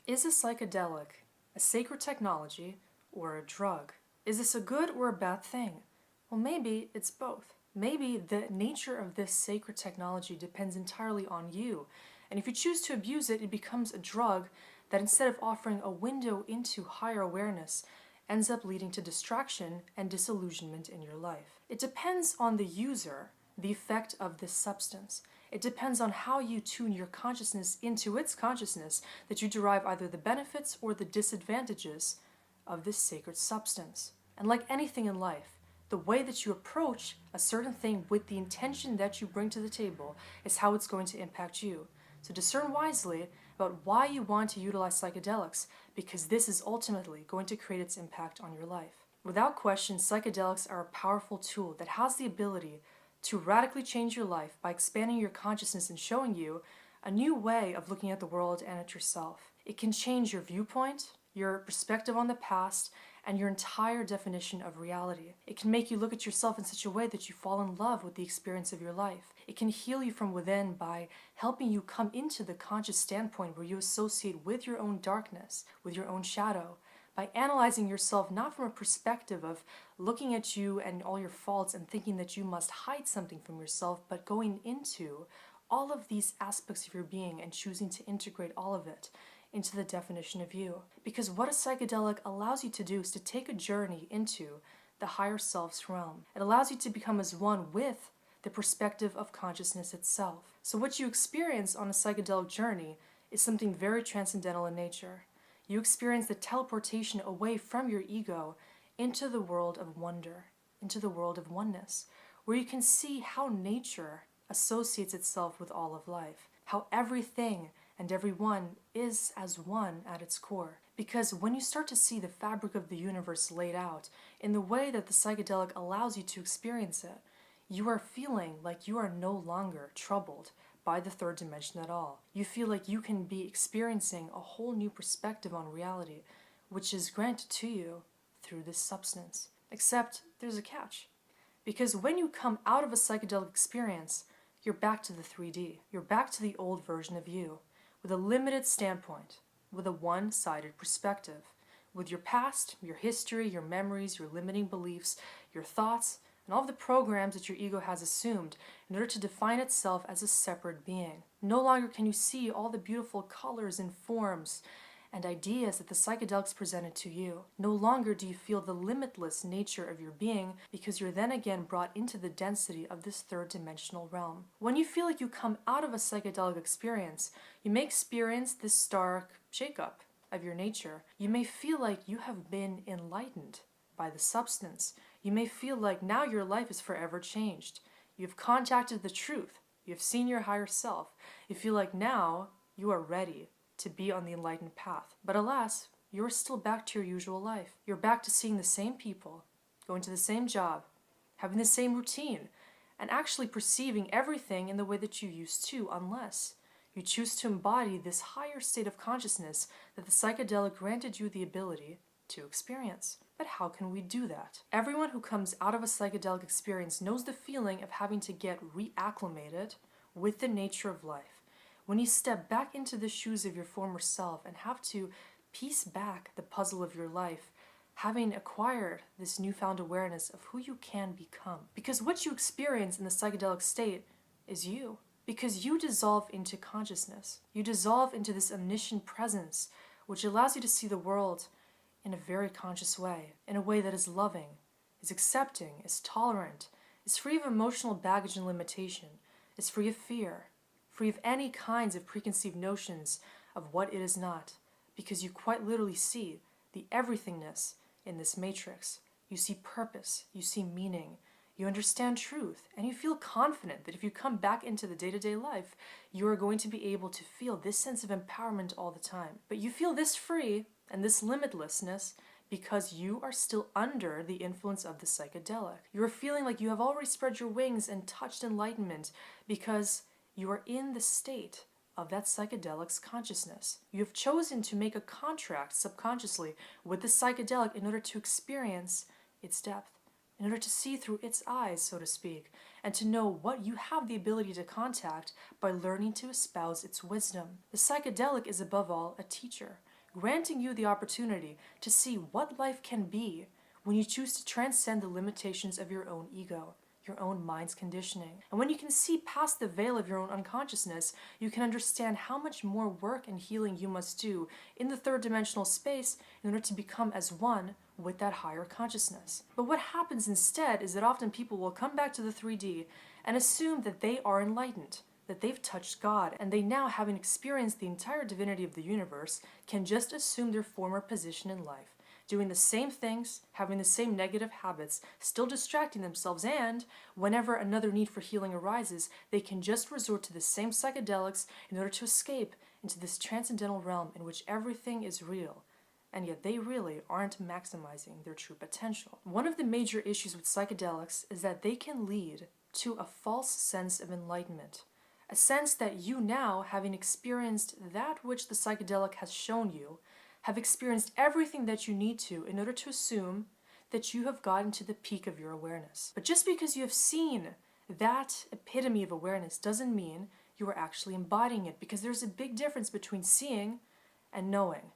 Is a psychedelic a sacred technology or a drug? Is this a good or a bad thing? Well, maybe it's both. Maybe the nature of this sacred technology depends entirely on you, and if you choose to abuse it, it becomes a drug that instead of offering a window into higher awareness, ends up leading to distraction and disillusionment in your life. It depends on the user, the effect of this substance. It depends on how you tune your consciousness into its consciousness that you derive either the benefits or the disadvantages of this sacred substance. And like anything in life, the way that you approach a certain thing with the intention that you bring to the table is how it's going to impact you. So discern wisely about why you want to utilize psychedelics, because this is ultimately going to create its impact on your life. Without question, psychedelics are a powerful tool that has the ability to radically change your life by expanding your consciousness and showing you a new way of looking at the world and at yourself. It can change your viewpoint, your perspective on the past, and your entire definition of reality. It can make you look at yourself in such a way that you fall in love with the experience of your life. It can heal you from within by helping you come into the conscious standpoint where you associate with your own darkness, with your own shadow, by analyzing yourself not from a perspective of looking at you and all your faults and thinking that you must hide something from yourself, but going into all of these aspects of your being and choosing to integrate all of it into the definition of you. Because what a psychedelic allows you to do is to take a journey into the higher self's realm. It allows you to become as one with the perspective of consciousness itself. So what you experience on a psychedelic journey is something very transcendental in nature. You experience the teleportation away from your ego into the world of wonder, into the world of oneness, where you can see how nature associates itself with all of life, how everything and everyone is as one at its core. Because when you start to see the fabric of the universe laid out in the way that the psychedelic allows you to experience it, you are feeling like you are no longer troubled by the third dimension at all. You feel like you can be experiencing a whole new perspective on reality, which is granted to you through this substance. Except there's a catch. Because when you come out of a psychedelic experience, you're back to the 3D. You're back to the old version of you, with a limited standpoint, with a one-sided perspective, with your past, your history, your memories, your limiting beliefs, your thoughts, and all of the programs that your ego has assumed in order to define itself as a separate being. No longer can you see all the beautiful colors and forms and ideas that the psychedelics presented to you. No longer do you feel the limitless nature of your being, because you're then again brought into the density of this third dimensional realm. When you feel like you come out of a psychedelic experience, you may experience this stark shakeup of your nature. You may feel like you have been enlightened by the substance. You may feel like now your life is forever changed. You've contacted the truth. You've seen your higher self. You feel like now you are ready to be on the enlightened path. But alas, you're still back to your usual life. You're back to seeing the same people, going to the same job, having the same routine, and actually perceiving everything in the way that you used to, unless you choose to embody this higher state of consciousness that the psychedelic granted you the ability to experience. But how can we do that? Everyone who comes out of a psychedelic experience knows the feeling of having to get reacclimated with the nature of life. When you step back into the shoes of your former self and have to piece back the puzzle of your life, having acquired this newfound awareness of who you can become. Because what you experience in the psychedelic state is you. Because you dissolve into consciousness. You dissolve into this omniscient presence, which allows you to see the world in a very conscious way, in a way that is loving, is accepting, is tolerant, is free of emotional baggage and limitation, is free of fear, free of any kinds of preconceived notions of what it is not, because you quite literally see the everythingness in this matrix. You see purpose, you see meaning, you understand truth, and you feel confident that if you come back into the day-to-day life, you are going to be able to feel this sense of empowerment all the time. But you feel this free and this limitlessness because you are still under the influence of the psychedelic. You are feeling like you have already spread your wings and touched enlightenment because you are in the state of that psychedelic's consciousness. You have chosen to make a contract subconsciously with the psychedelic in order to experience its depth, in order to see through its eyes, so to speak, and to know what you have the ability to contact by learning to espouse its wisdom. The psychedelic is above all a teacher, granting you the opportunity to see what life can be when you choose to transcend the limitations of your own ego, your own mind's conditioning. And when you can see past the veil of your own unconsciousness, you can understand how much more work and healing you must do in the third dimensional space in order to become as one with that higher consciousness. But what happens instead is that often people will come back to the 3D and assume that they are enlightened, that they've touched God, and they now, having experienced the entire divinity of the universe, can just assume their former position in life, doing the same things, having the same negative habits, still distracting themselves, and whenever another need for healing arises, they can just resort to the same psychedelics in order to escape into this transcendental realm in which everything is real, and yet they really aren't maximizing their true potential. One of the major issues with psychedelics is that they can lead to a false sense of enlightenment, a sense that you now, having experienced that which the psychedelic has shown you, have experienced everything that you need to in order to assume that you have gotten to the peak of your awareness. But just because you have seen that epitome of awareness doesn't mean you are actually embodying it, because there's a big difference between seeing and knowing,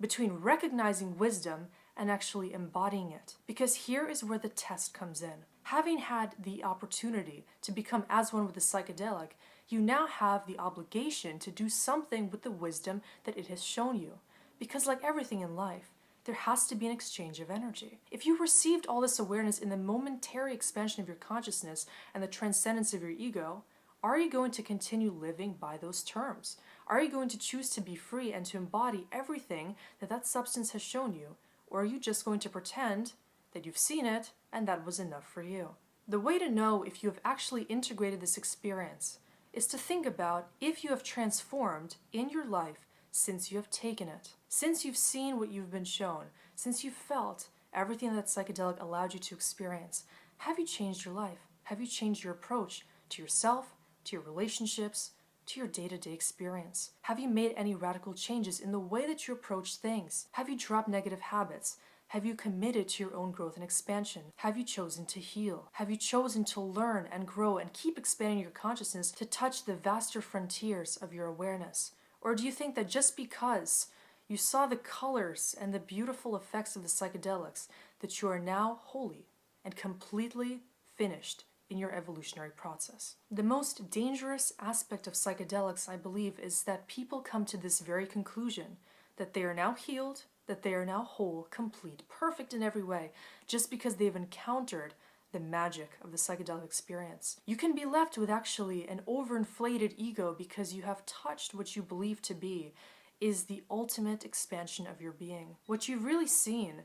between recognizing wisdom and actually embodying it. Because here is where the test comes in. Having had the opportunity to become as one with the psychedelic, you now have the obligation to do something with the wisdom that it has shown you. Because like everything in life, there has to be an exchange of energy. If you received all this awareness in the momentary expansion of your consciousness and the transcendence of your ego, are you going to continue living by those terms? Are you going to choose to be free and to embody everything that that substance has shown you? Or are you just going to pretend that you've seen it and that was enough for you? The way to know if you have actually integrated this experience is to think about if you have transformed in your life since you have taken it, since you've seen what you've been shown, since you've felt everything that psychedelic allowed you to experience. Have you changed your life? Have you changed your approach to yourself, to your relationships, to your day-to-day experience? Have you made any radical changes in the way that you approach things? Have you dropped negative habits? Have you committed to your own growth and expansion? Have you chosen to heal? Have you chosen to learn and grow and keep expanding your consciousness to touch the vaster frontiers of your awareness? Or do you think that just because you saw the colors and the beautiful effects of the psychedelics, that you are now wholly and completely finished in your evolutionary process? The most dangerous aspect of psychedelics, I believe, is that people come to this very conclusion, that they are now healed, that they are now whole, complete, perfect in every way, just because they've encountered the magic of the psychedelic experience. You can be left with actually an overinflated ego because you have touched what you believe to be is the ultimate expansion of your being. What you've really seen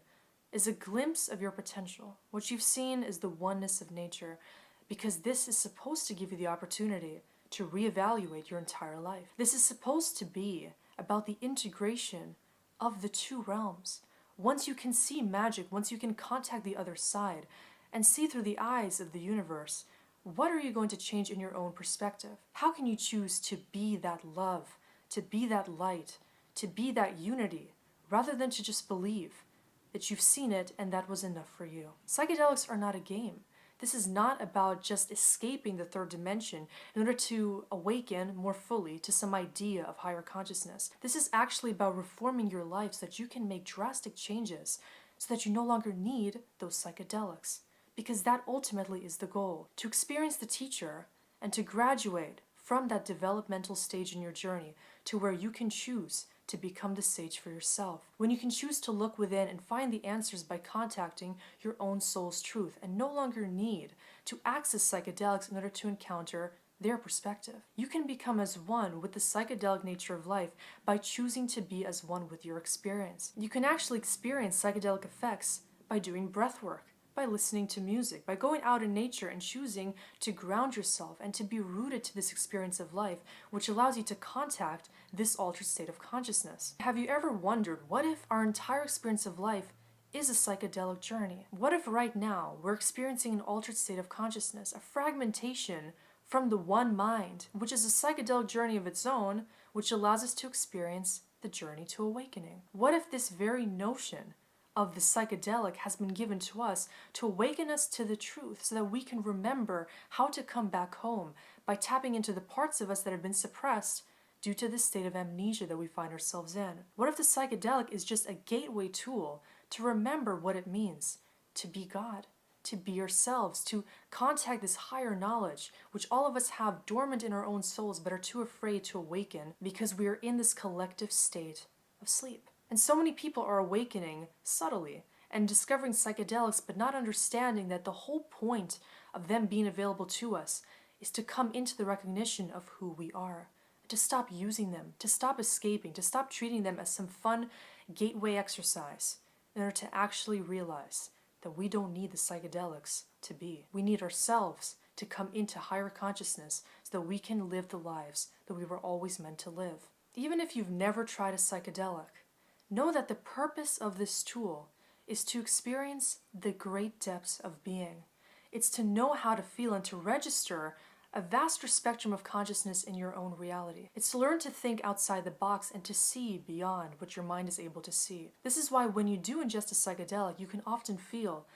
is a glimpse of your potential. What you've seen is the oneness of nature, because this is supposed to give you the opportunity to reevaluate your entire life. This is supposed to be about the integration of the two realms. Once you can see magic, once you can contact the other side and see through the eyes of the universe, what are you going to change in your own perspective? How can you choose to be that love, to be that light, to be that unity, rather than to just believe that you've seen it and that was enough for you? Psychedelics are not a game. This is not about just escaping the third dimension in order to awaken more fully to some idea of higher consciousness. This is actually about reforming your life so that you can make drastic changes, so that you no longer need those psychedelics. Because that ultimately is the goal, to experience the teacher and to graduate from that developmental stage in your journey to where you can choose to become the sage for yourself. When you can choose to look within and find the answers by contacting your own soul's truth and no longer need to access psychedelics in order to encounter their perspective. You can become as one with the psychedelic nature of life by choosing to be as one with your experience. You can actually experience psychedelic effects by doing breath work, by listening to music, by going out in nature and choosing to ground yourself and to be rooted to this experience of life, which allows you to contact this altered state of consciousness. Have you ever wondered, what if our entire experience of life is a psychedelic journey? What if right now we're experiencing an altered state of consciousness, a fragmentation from the one mind, which is a psychedelic journey of its own, which allows us to experience the journey to awakening? What if this very notion of the psychedelic has been given to us to awaken us to the truth so that we can remember how to come back home by tapping into the parts of us that have been suppressed due to this state of amnesia that we find ourselves in? What if the psychedelic is just a gateway tool to remember what it means to be God, to be ourselves, to contact this higher knowledge, which all of us have dormant in our own souls but are too afraid to awaken because we are in this collective state of sleep? And so many people are awakening subtly and discovering psychedelics but not understanding that the whole point of them being available to us is to come into the recognition of who we are, to stop using them, to stop escaping, to stop treating them as some fun gateway exercise in order to actually realize that we don't need the psychedelics to be. We need ourselves to come into higher consciousness so that we can live the lives that we were always meant to live. Even if you've never tried a psychedelic, know that the purpose of this tool is to experience the great depths of being. It's to know how to feel and to register a vaster spectrum of consciousness in your own reality. It's to learn to think outside the box and to see beyond what your mind is able to see. This is why when you do ingest a psychedelic, you can often feel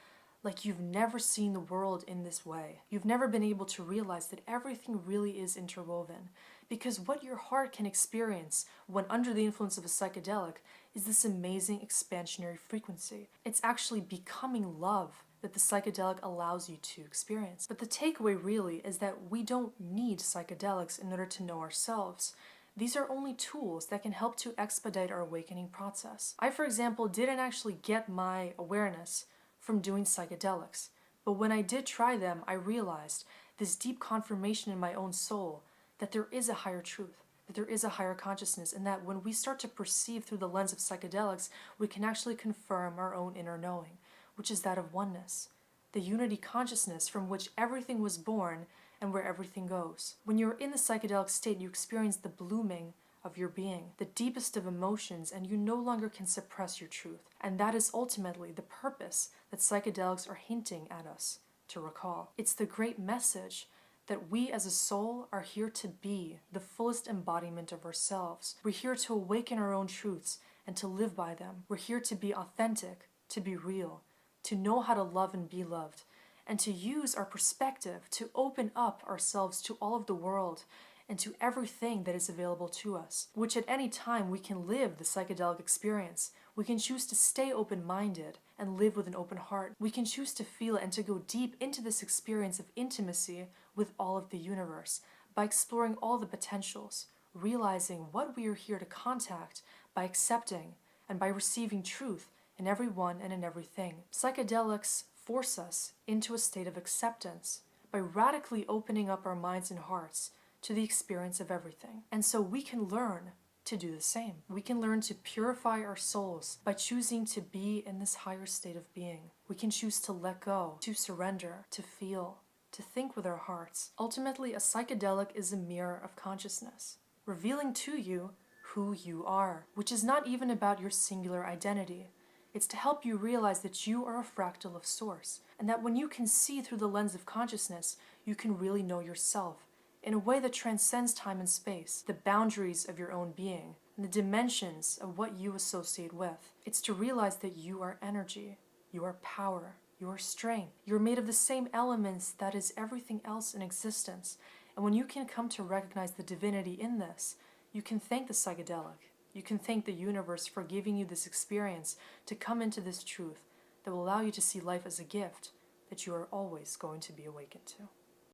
like you've never seen the world in this way. You've never been able to realize that everything really is interwoven. Because what your heart can experience when under the influence of a psychedelic is this amazing expansionary frequency. It's actually becoming love that the psychedelic allows you to experience. But the takeaway really is that we don't need psychedelics in order to know ourselves. These are only tools that can help to expedite our awakening process. I, for example, didn't actually get my awareness from doing psychedelics, but when I did try them, I realized this deep confirmation in my own soul that there is a higher truth, that there is a higher consciousness, and that when we start to perceive through the lens of psychedelics, we can actually confirm our own inner knowing, which is that of oneness, the unity consciousness from which everything was born and where everything goes. When you're in the psychedelic state, you experience the blooming of your being, the deepest of emotions, and you no longer can suppress your truth. And that is ultimately the purpose that psychedelics are hinting at us to recall. It's the great message that we as a soul are here to be the fullest embodiment of ourselves. We're here to awaken our own truths and to live by them. We're here to be authentic, to be real, to know how to love and be loved, and to use our perspective to open up ourselves to all of the world and to everything that is available to us, which at any time we can live the psychedelic experience. We can choose to stay open-minded and live with an open heart. We can choose to feel and to go deep into this experience of intimacy with all of the universe by exploring all the potentials, realizing what we are here to contact by accepting and by receiving truth in everyone and in everything. Psychedelics force us into a state of acceptance by radically opening up our minds and hearts to the experience of everything. And so we can learn to do the same. We can learn to purify our souls by choosing to be in this higher state of being. We can choose to let go, to surrender, to feel, to think with our hearts. Ultimately, a psychedelic is a mirror of consciousness, revealing to you who you are, which is not even about your singular identity. It's to help you realize that you are a fractal of Source, and that when you can see through the lens of consciousness, you can really know yourself in a way that transcends time and space, the boundaries of your own being, and the dimensions of what you associate with. It's to realize that you are energy, you are power, you are strength. You're made of the same elements that is everything else in existence. And when you can come to recognize the divinity in this, you can thank the psychedelic. You can thank the universe for giving you this experience to come into this truth that will allow you to see life as a gift that you are always going to be awakened to.